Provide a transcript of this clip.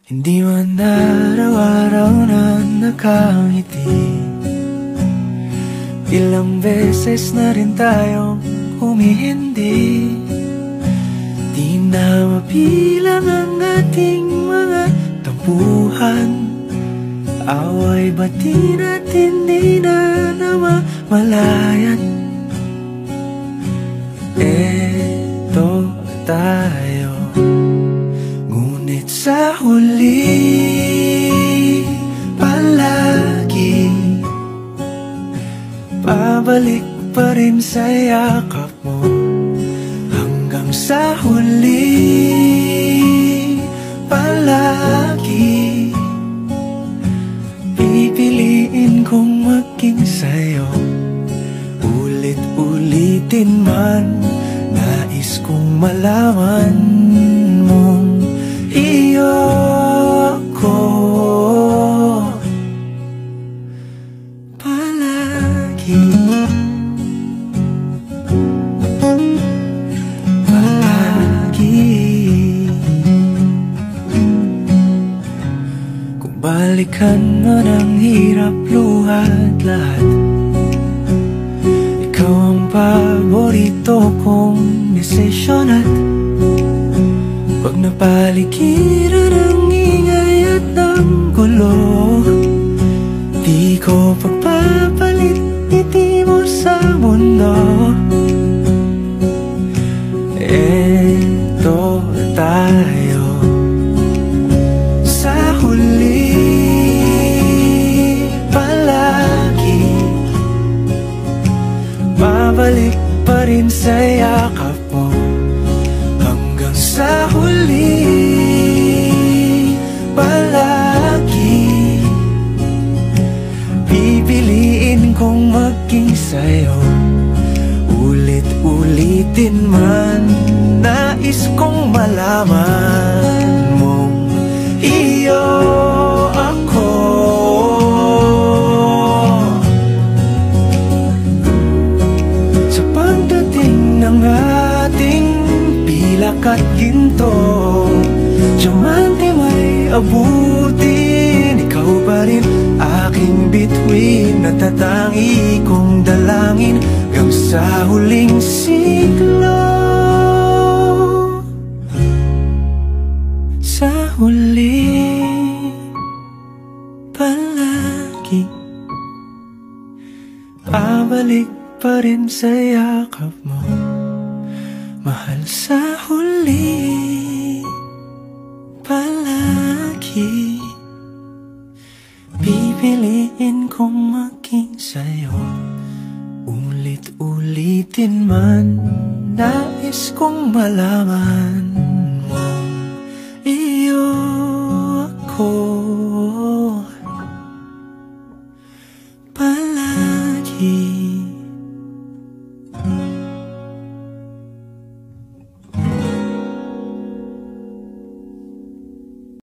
Hindi man araw-araw na nakangiti. Ilang beses na rin tayong humihindi. Di na mabilang ang ating mga tampuhan. Away bati natin di na namamalayat. Eto tayo, ngunit sa huli palagi pabalik pa rin sa yakap mo. Hanggang sa huli palagi pipiliin kong maging sa'yo. Ulit-ulitin man, nais kong malaman mong iyo ako palagi. Palagi. Kung balikan man ang hirap, luhat lahat, ikaw ang paborito kong desisyon. At pag napaligiran ang ingay at ang gulo, di ko pagpapalit ngiti mo sa mundo. Eto tayo, sa huli palagi babalik pa rin sa yakap mo. Hanggang sa huli palagi pipiliin kong maging sa'yo. Ulit-ulitin man, nais kong malaman mong iyo ako. Sa pagdating ng ating pilak at ginto, diamante may abutin, ikaw pa rin aking bituin. Natatangi kong dalangin hanggang sa huling siglo. Sa huli palagi pabalik pa rin sa yakap mo, mahal. Sa huli palagi pipiliin kong maging sa'yo. Ulit-ulitin man, nais kong malaman